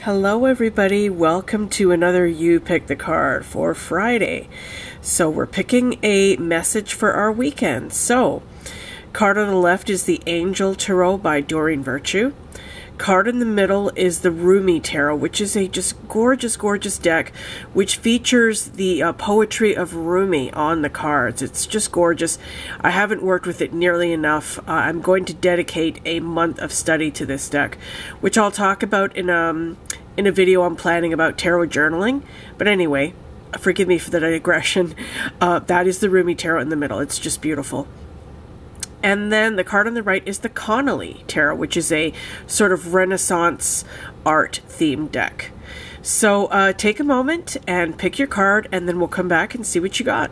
Hello everybody, welcome to another You Pick the Card for Friday. So we're picking a message for our weekend. So, card on the left is the Angel Tarot by Doreen Virtue. Card in the middle is the Rumi Tarot, which is a just gorgeous, gorgeous deck, which features the poetry of Rumi on the cards. It's just gorgeous. I haven't worked with it nearly enough. I'm going to dedicate a month of study to this deck, which I'll talk about in a video I'm planning about tarot journaling. But anyway, forgive me for the digression. That is the Rumi Tarot in the middle. It's just beautiful. And then the card on the right is the Connolly Tarot, which is a sort of Renaissance art themed deck. So take a moment and pick your card, and then we'll come back and see what you got.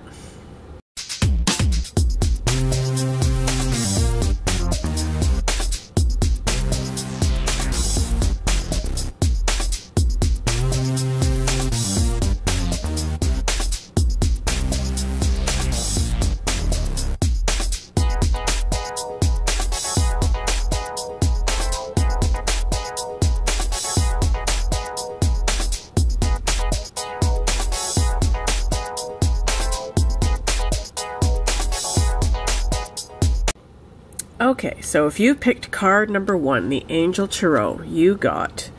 Okay, so if you picked card number 1, the Angel Tarot, you got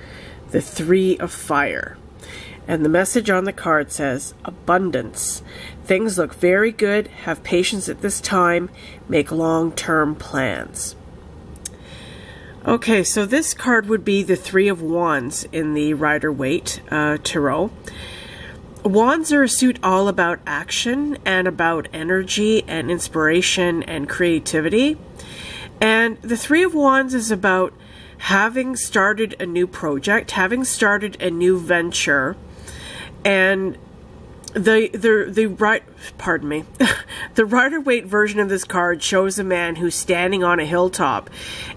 the 3 of Fire. And the message on the card says, abundance. Things look very good. Have patience at this time. Make long-term plans. Okay, so this card would be the 3 of Wands in the Rider-Waite Tarot. Wands are a suit all about action and about energy and inspiration and creativity. And the 3 of Wands is about having started a new project, having started a new venture, and the Rider-Waite version of this card shows a man who's standing on a hilltop,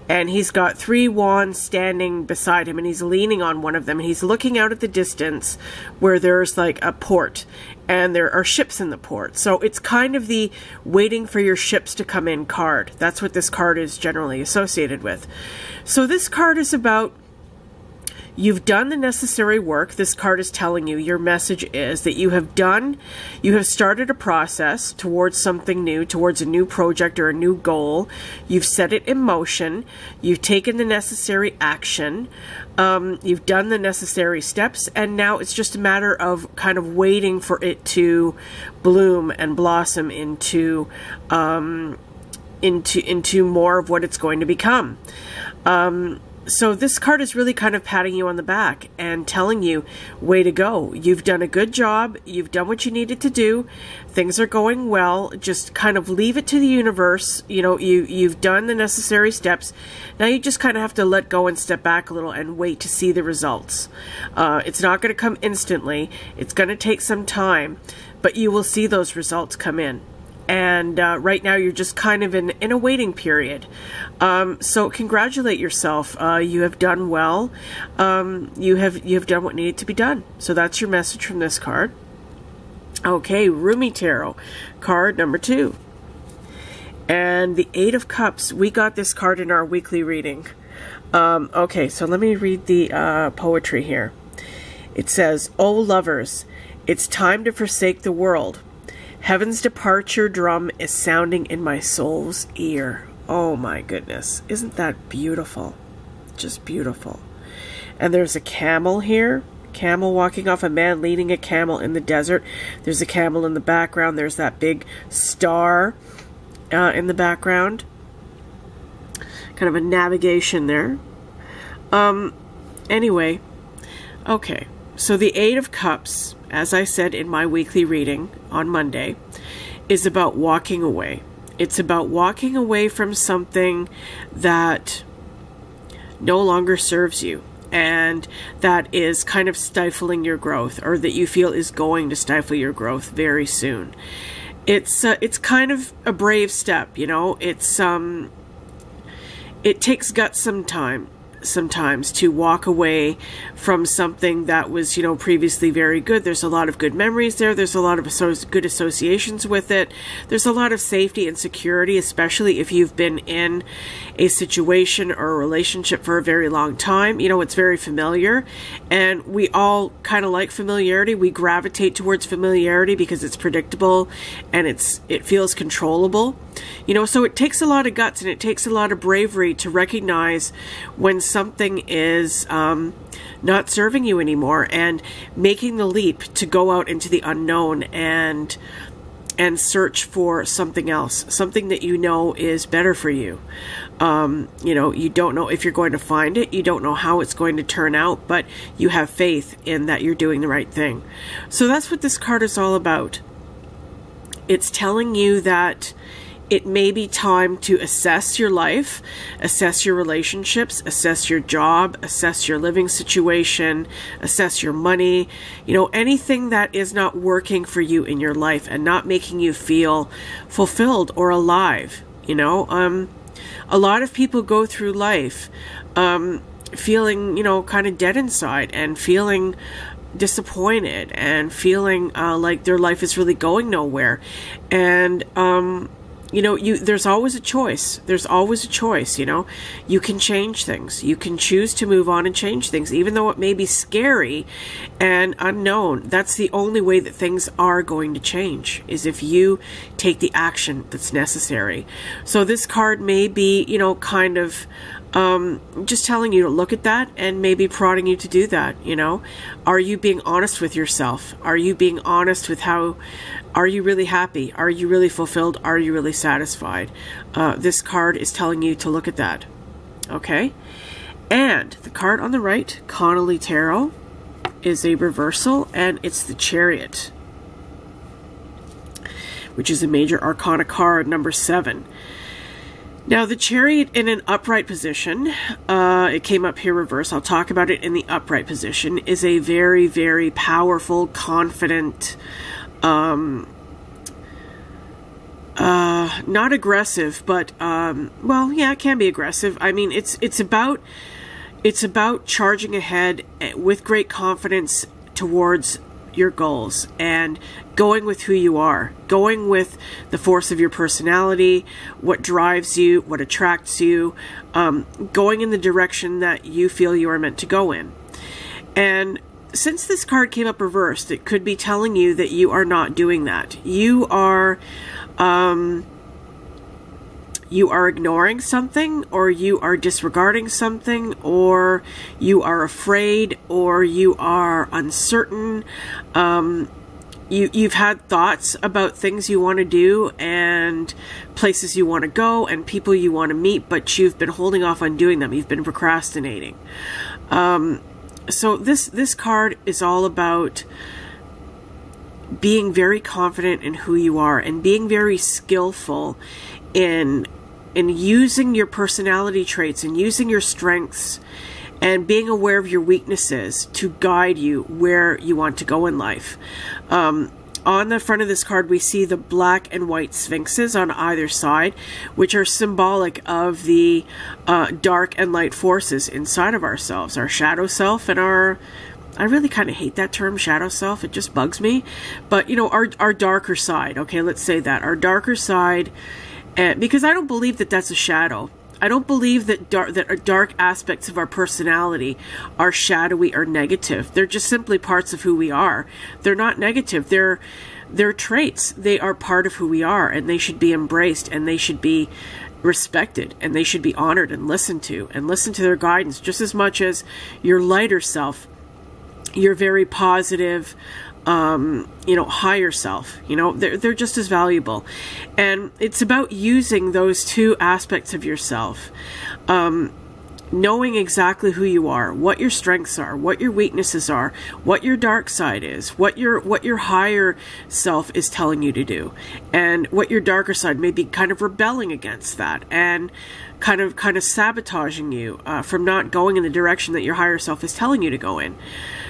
and he's got 3 wands standing beside him, and he's leaning on one of them, and he's looking out at the distance where there's like a port, and there are ships in the port. So it's kind of the waiting for your ships to come in card. That's what this card is generally associated with. So this card is about, you've done the necessary work. This card is telling you, your message is that you have started a process towards something new, towards a new project or a new goal. You've set it in motion. You've taken the necessary action. You've done the necessary steps, and now it's just a matter of kind of waiting for it to bloom and blossom into more of what it's going to become. So this card is really kind of patting you on the back and telling you, way to go. You've done a good job. You've done what you needed to do. Things are going well. Just kind of leave it to the universe. You know, you've done the necessary steps. Now you just kind of have to let go and step back a little and wait to see the results. It's not going to come instantly. It's going to take some time, but you will see those results come in. And right now you're just kind of in a waiting period. So congratulate yourself. You have done well. You have done what needed to be done. So that's your message from this card. Okay, Rumi Tarot, card number 2. And the 8 of Cups. We got this card in our weekly reading. Okay, so let me read the poetry here. It says, "O lovers, it's time to forsake the world. Heaven's departure drum is sounding in my soul's ear." Oh my goodness. Isn't that beautiful? Just beautiful. And there's a camel here. Camel walking off, a man leading a camel in the desert. There's a camel in the background. There's that big star in the background. Kind of a navigation there. Anyway. Okay. So the 8 of Cups, as I said in my weekly reading on Monday, is about walking away. It's about walking away from something that no longer serves you and that is kind of stifling your growth, or that you feel is going to stifle your growth very soon. It's kind of a brave step, you know. It takes guts sometimes. sometimes to walk away from something that was, you know, previously very good. There's a lot of good memories there. There's a lot of good associations with it. There's a lot of safety and security, especially if you've been in a situation or a relationship for a very long time. You know, it's very familiar, and we all kind of like familiarity. We gravitate towards familiarity because it's predictable and it feels controllable. You know, so it takes a lot of guts and it takes a lot of bravery to recognize when something is not serving you anymore, and making the leap to go out into the unknown and search for something else, something that you know is better for you. You know, you don't know if you're going to find it. You don't know how it's going to turn out, but you have faith in that you're doing the right thing. So that's what this card is all about. It's telling you that it may be time to assess your life, assess your relationships, assess your job, assess your living situation, assess your money, you know, anything that is not working for you in your life and not making you feel fulfilled or alive. You know, a lot of people go through life feeling, you know, kind of dead inside and feeling disappointed and feeling like their life is really going nowhere. And you know, there's always a choice. There's always a choice, you know. You can change things. You can choose to move on and change things, even though it may be scary and unknown. That's the only way that things are going to change, is if you take the action that's necessary. So this card may be, you know, kind of just telling you to look at that and maybe prodding you to do that, you know. Are you being honest with yourself? Are you being honest with how, are you really happy? Are you really fulfilled? Are you really satisfied? This card is telling you to look at that. Okay? And the card on the right, Connolly Tarot, is a reversal, and it's the Chariot, which is a major arcana card, number 7. Now, the Chariot in an upright position, it came up here reverse, I'll talk about it in the upright position, is a very, very powerful, confident, not aggressive, but, well, yeah, it can be aggressive. I mean, it's about charging ahead with great confidence towards your goals and going with who you are, going with the force of your personality, what drives you, what attracts you, going in the direction that you feel you are meant to go in. And since this card came up reversed, it could be telling you that you are not doing that. You are ignoring something, or you are disregarding something, or you are afraid, or you are uncertain. You've had thoughts about things you want to do and places you want to go and people you want to meet, but you've been holding off on doing them. You've been procrastinating. So this card is all about being very confident in who you are and being very skillful in using your personality traits and using your strengths and being aware of your weaknesses to guide you where you want to go in life. On the front of this card, we see the black and white sphinxes on either side, which are symbolic of the dark and light forces inside of ourselves, our shadow self and our, I really kind of hate that term, shadow self. It just bugs me. But, you know, our darker side. Okay, let's say that. Our darker side, because I don't believe that that's a shadow. I don't believe that dark aspects of our personality are shadowy or negative. They're just simply parts of who we are. They're not negative. They're traits. They are part of who we are, and they should be embraced, and they should be respected, and they should be honored and listened to their guidance just as much as your lighter self, your very positive, you know, higher self. You know, they're just as valuable. And it's about using those two aspects of yourself, knowing exactly who you are, what your strengths are, what your weaknesses are, what your dark side is, what your higher self is telling you to do, and what your darker side may be kind of rebelling against that and kind of sabotaging you from not going in the direction that your higher self is telling you to go in.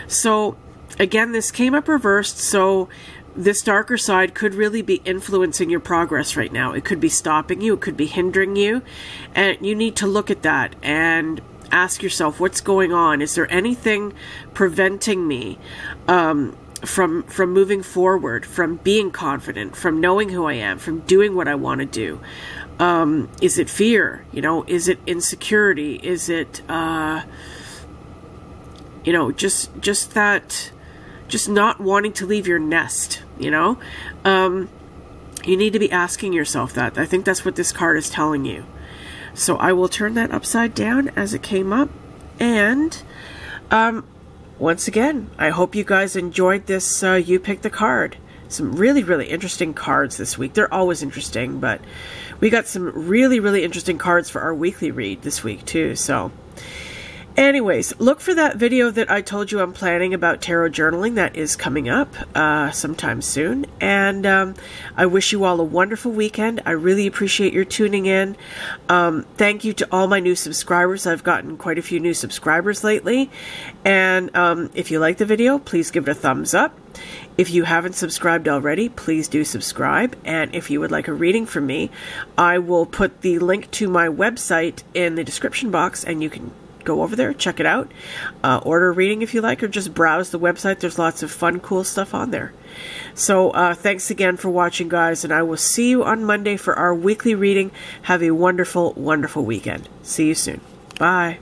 So again, this came up reversed, so this darker side could really be influencing your progress right now. It could be stopping you, it could be hindering you, and you need to look at that and ask yourself, what's going on? Is there anything preventing me from moving forward, from being confident, from knowing who I am, from doing what I want to do? Is it fear? You know, is it insecurity? Is it, you know, just not wanting to leave your nest, you know? You need to be asking yourself that. I think that's what this card is telling you. So I will turn that upside down as it came up. And once again, I hope you guys enjoyed this You Pick the Card. Some really, really interesting cards this week. They're always interesting, but we got some really, really interesting cards for our weekly read this week too. So anyways, look for that video that I told you I'm planning about tarot journaling. That is coming up sometime soon. And I wish you all a wonderful weekend. I really appreciate your tuning in. Thank you to all my new subscribers. I've gotten quite a few new subscribers lately. And if you like the video, please give it a thumbs up. If you haven't subscribed already, please do subscribe. And if you would like a reading from me, I will put the link to my website in the description box, and you can go over there, check it out, order a reading if you like, or just browse the website. There's lots of fun, cool stuff on there. So thanks again for watching, guys, and I will see you on Monday for our weekly reading. Have a wonderful, wonderful weekend. See you soon. Bye.